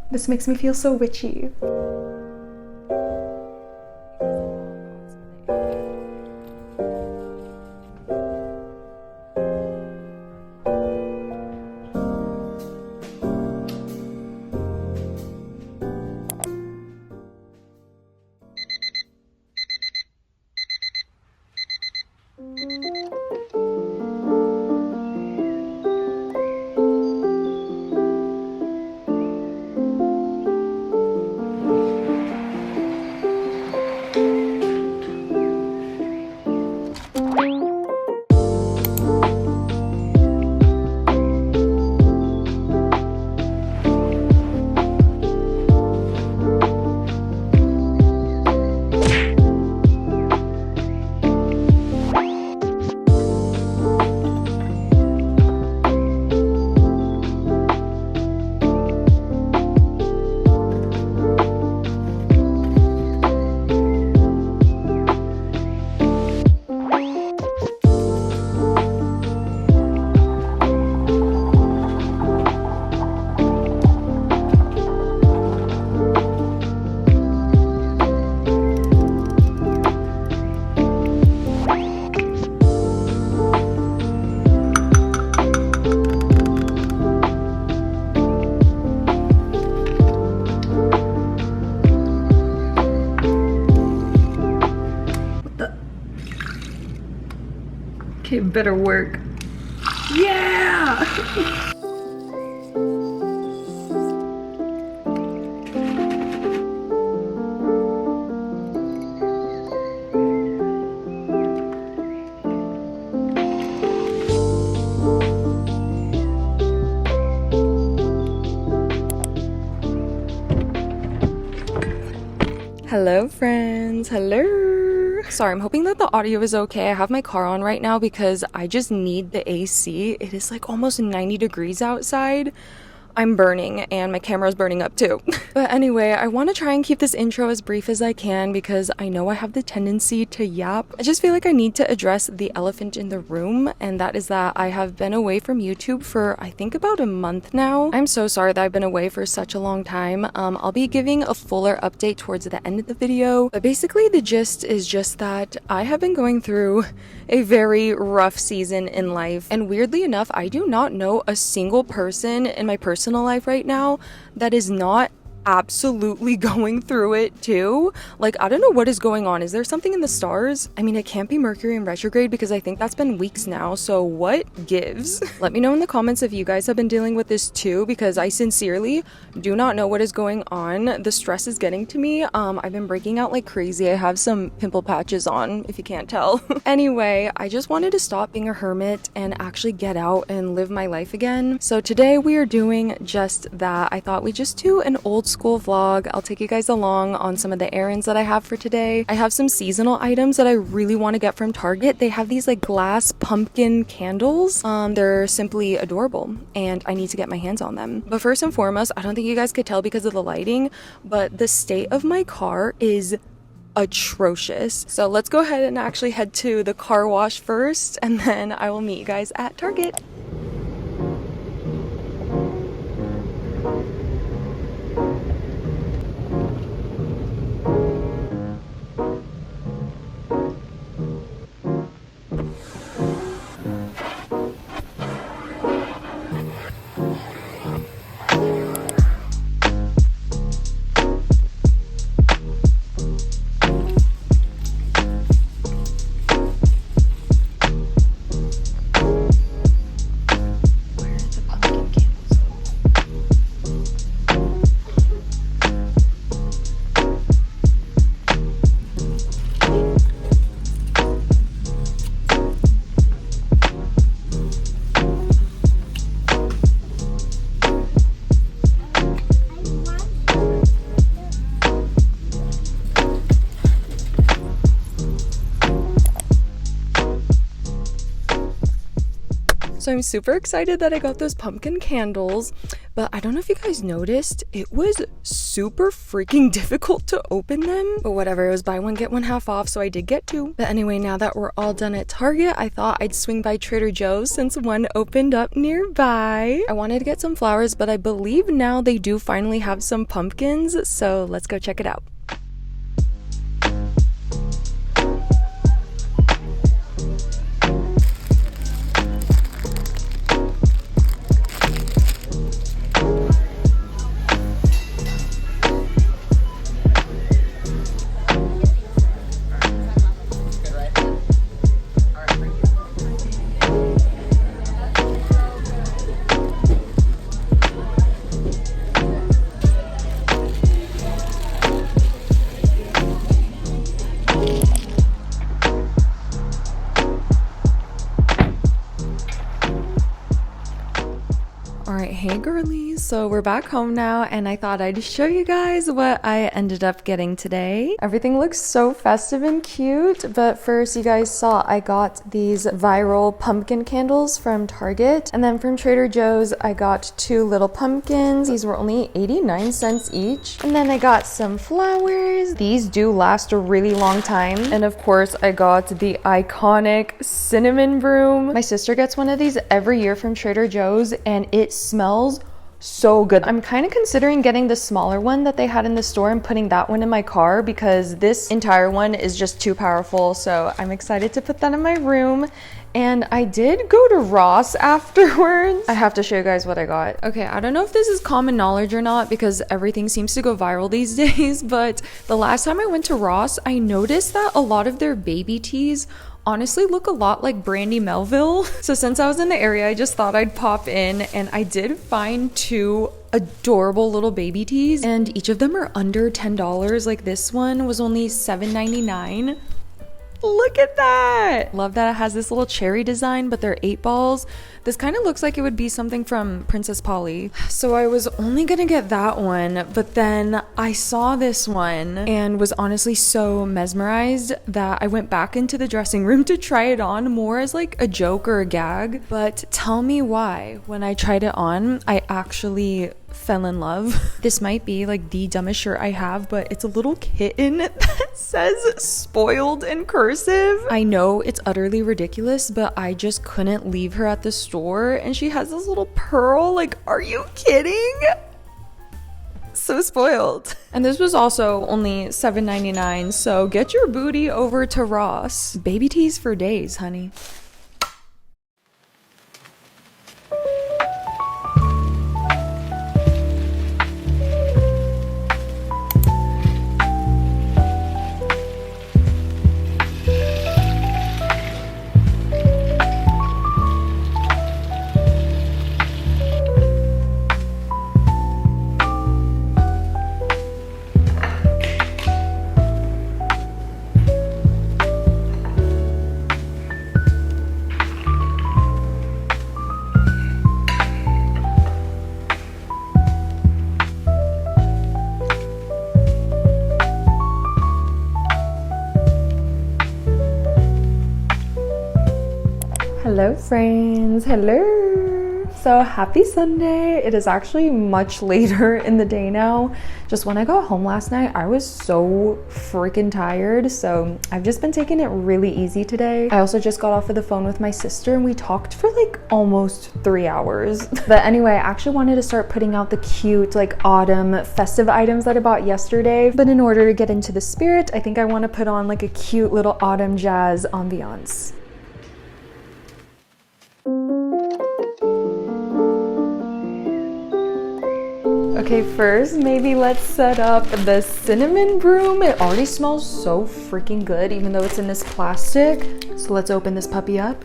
This makes me feel so witchy. Okay, better work. Yeah! Hello friends, hello. Sorry, I'm hoping that the audio is okay. I have my car on right now because I just need the AC. It is like almost 90 degrees outside. I'm burning and my camera is burning up too. But anyway, I want to try and keep this intro as brief as I can because I know I have the tendency to yap. I just feel like I need to address the elephant in the room, and that is that I have been away from YouTube for I think about a month now. I'm so sorry that I've been away for such a long time. I'll be giving a fuller update towards the end of the video, but basically the gist is just that I have been going through a very rough season in life, and weirdly enough, I do not know a single person in my personal life right now that is not absolutely going through it too. Like, I don't know what is going on. Is there something in the stars? I mean, it can't be Mercury in retrograde because I think that's been weeks now, so what gives? Let me know in the comments if you guys have been dealing with this too, because I sincerely do not know what is going on. The stress is getting to me. I've been breaking out like crazy. I have some pimple patches on, if you can't tell. Anyway, I just wanted to stop being a hermit and actually get out and live my life again. So today we are doing just that. I thought we'd just do an old school vlog. I'll take you guys along on some of the errands that I have for today. I have some seasonal items that I really want to get from Target. They have these like glass pumpkin candles. They're simply adorable and I need to get my hands on them. But first and foremost, I don't think you guys could tell because of the lighting, but the state of my car is atrocious. So let's go ahead and actually head to the car wash first, and then I will meet you guys at Target. So I'm super excited that I got those pumpkin candles, but I don't know if you guys noticed, it was super freaking difficult to open them. But whatever, it was buy one get one half off, so I did get two. But anyway, now that we're all done at Target, I thought I'd swing by Trader Joe's since one opened up nearby. I wanted to get some flowers, but I believe now they do finally have some pumpkins, so let's go check it out. Alright, hey girlies, so we're back home now and I thought I'd show you guys what I ended up getting today. Everything looks so festive and cute, but first you guys saw I got these viral pumpkin candles from Target, and then from Trader Joe's I got two little pumpkins. These were only 89 cents each, and then I got some flowers. These do last a really long time, and of course I got the iconic cinnamon broom. My sister gets one of these every year from Trader Joe's and it smells so good. I'm kind of considering getting the smaller one that they had in the store and putting that one in my car because this entire one is just too powerful. So I'm excited to put that in my room. And I did go to Ross afterwards. I have to show you guys what I got. Okay, I don't know if this is common knowledge or not because everything seems to go viral these days, but the last time I went to Ross, I noticed that a lot of their baby teas honestly look a lot like Brandy Melville. So since I was in the area, I just thought I'd pop in, and I did find two adorable little baby teas, and each of them are under $10. Like this one was only $7.99. Look at that! Love that it has this little cherry design, but they're 8 balls. This kind of looks like it would be something from Princess Polly. So I was only gonna get that one, but then I saw this one and was honestly so mesmerized that I went back into the dressing room to try it on more as like a joke or a gag. But tell me why, when I tried it on, I actually fell in love. This might be like the dumbest shirt I have, but it's a little kitten that says spoiled in cursive. I know it's utterly ridiculous, but I just couldn't leave her at the store, and she has this little pearl. Like, are you kidding? So spoiled. And this was also only $7.99, so get your booty over to Ross. Baby tees for days, honey. Hello friends, hello. So happy Sunday. It is actually much later in the day now. Just when I got home last night, I was so freaking tired. So I've just been taking it really easy today. I also just got off of the phone with my sister and we talked for like almost 3 hours. But anyway, I actually wanted to start putting out the cute like autumn festive items that I bought yesterday. But in order to get into the spirit, I think I want to put on like a cute little autumn jazz ambiance. Okay, first maybe let's set up the cinnamon broom. It already smells so freaking good even though it's in this plastic. So let's open this puppy up.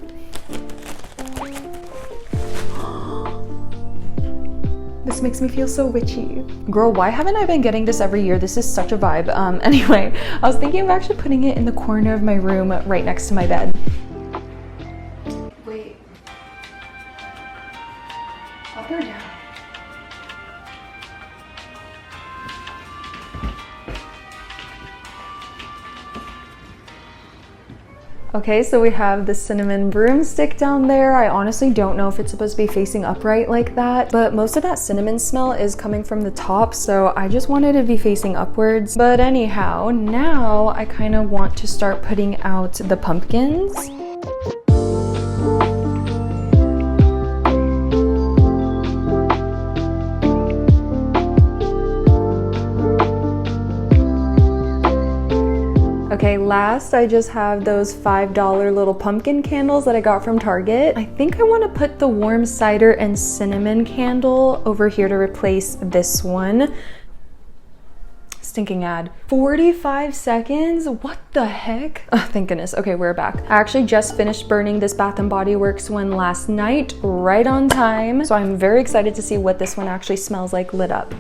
This makes me feel so witchy. Girl, why haven't I been getting this every year? This is such a vibe. Anyway, I was thinking of actually putting it in the corner of my room right next to my bed. Wait. Up or down? Okay, so we have the cinnamon broomstick down there. I honestly don't know if it's supposed to be facing upright like that, but most of that cinnamon smell is coming from the top, so I just wanted to be facing upwards. But anyhow, now I kind of want to start putting out the pumpkins. Okay, last I just have those $5 little pumpkin candles that I got from Target. I think I want to put the warm cider and cinnamon candle over here to replace this one. Stinking ad. 45 seconds? What the heck? Oh, thank goodness. Okay, we're back. I actually just finished burning this Bath & Body Works one last night, right on time. So I'm very excited to see what this one actually smells like lit up.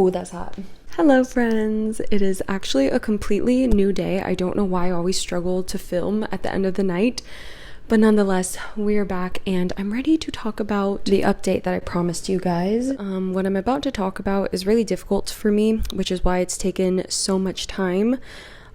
Oh, that's hot. Hello friends. It is actually a completely new day. I don't know why I always struggle to film at the end of the night, but nonetheless, we're back and I'm ready to talk about the update that I promised you guys. What I'm about to talk about is really difficult for me, which is why it's taken so much time.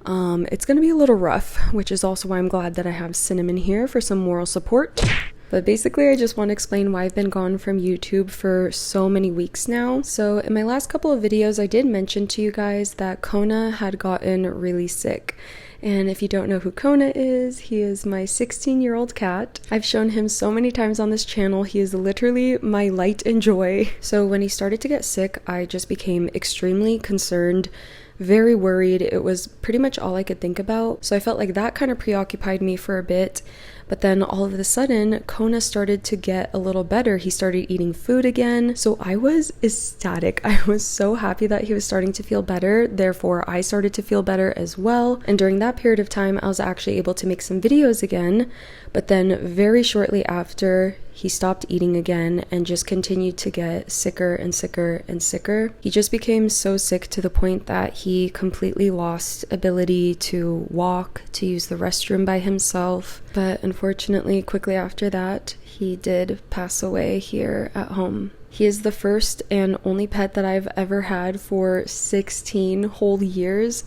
It's gonna be a little rough, which is also why I'm glad that I have Cinnamon here for some moral support. But basically, I just want to explain why I've been gone from YouTube for so many weeks now. So in my last couple of videos, I did mention to you guys that Kona had gotten really sick. And if you don't know who Kona is, he is my 16-year-old cat. I've shown him so many times on this channel. He is literally my light and joy. So when he started to get sick, I just became extremely concerned, very worried. It was pretty much all I could think about. So I felt like that kind of preoccupied me for a bit. But then all of a sudden, Kona started to get a little better. He started eating food again. So I was ecstatic. I was so happy that he was starting to feel better. Therefore, I started to feel better as well. And during that period of time, I was actually able to make some videos again. But then very shortly after, he stopped eating again and just continued to get sicker and sicker and sicker. He just became so sick to the point that he completely lost ability to walk, to use the restroom by himself. But unfortunately, quickly after that, he did pass away here at home. He is the first and only pet that I've ever had for 16 whole years.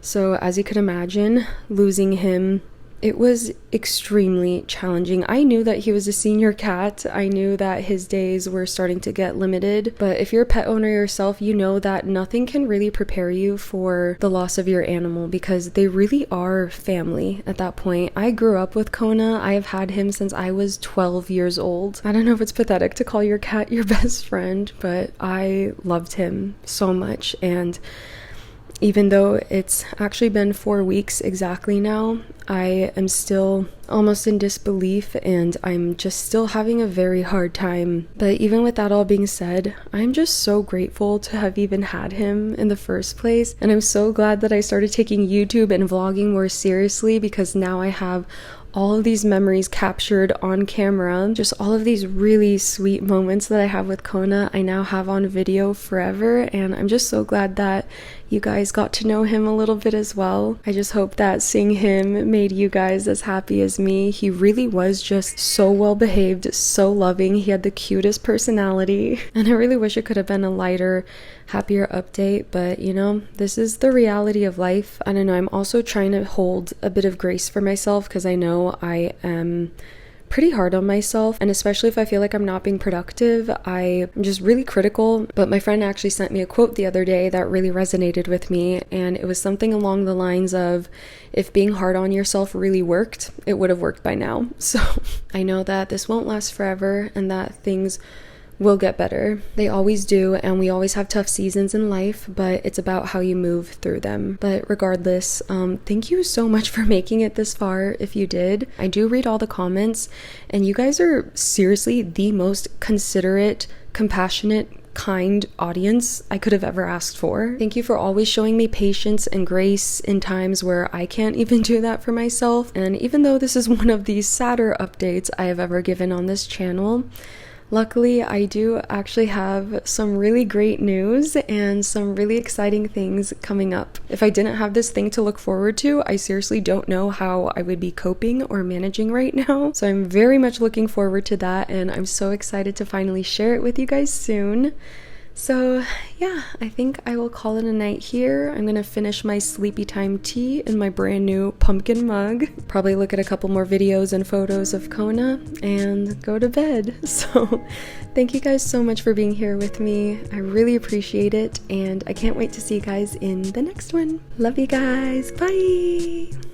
So as you could imagine, losing him, it was extremely challenging. I knew that he was a senior cat. I knew that his days were starting to get limited. But if you're a pet owner yourself, you know that nothing can really prepare you for the loss of your animal because they really are family at that point. I grew up with Kona. I have had him since I was 12 years old. I don't know if it's pathetic to call your cat your best friend, but I loved him so much. And even though it's actually been 4 weeks exactly now, I am still almost in disbelief and I'm just still having a very hard time. But even with that all being said, I'm just so grateful to have even had him in the first place. And I'm so glad that I started taking YouTube and vlogging more seriously because now I have all of these memories captured on camera. Just all of these really sweet moments that I have with Kona, I now have on video forever. And I'm just so glad that you guys got to know him a little bit as well. I just hope that seeing him made you guys as happy as me. He really was just so well behaved, so loving. He had the cutest personality. And I really wish it could have been a lighter, happier update, but you know, this is the reality of life. I don't know, I'm also trying to hold a bit of grace for myself because I know I am pretty hard on myself, and especially if I feel like I'm not being productive, I'm just really critical. But my friend actually sent me a quote the other day that really resonated with me, and it was something along the lines of, if being hard on yourself really worked, it would have worked by now. So I know that this won't last forever and that things will get better. They always do, and we always have tough seasons in life, but it's about how you move through them. But regardless, thank you so much for making it this far if you did. I do read all the comments, and you guys are seriously the most considerate, compassionate, kind audience I could have ever asked for. Thank you for always showing me patience and grace in times where I can't even do that for myself. And even though this is one of the sadder updates I have ever given on this channel, luckily, I do actually have some really great news and some really exciting things coming up. If I didn't have this thing to look forward to, I seriously don't know how I would be coping or managing right now. So I'm very much looking forward to that, and I'm so excited to finally share it with you guys soon. So yeah, I think I will call it a night here. I'm gonna finish my sleepy time tea in my brand new pumpkin mug, probably look at a couple more videos and photos of Kona, and go to bed. So thank you guys so much for being here with me. I really appreciate it, and I can't wait to see you guys in the next one. Love you guys. Bye.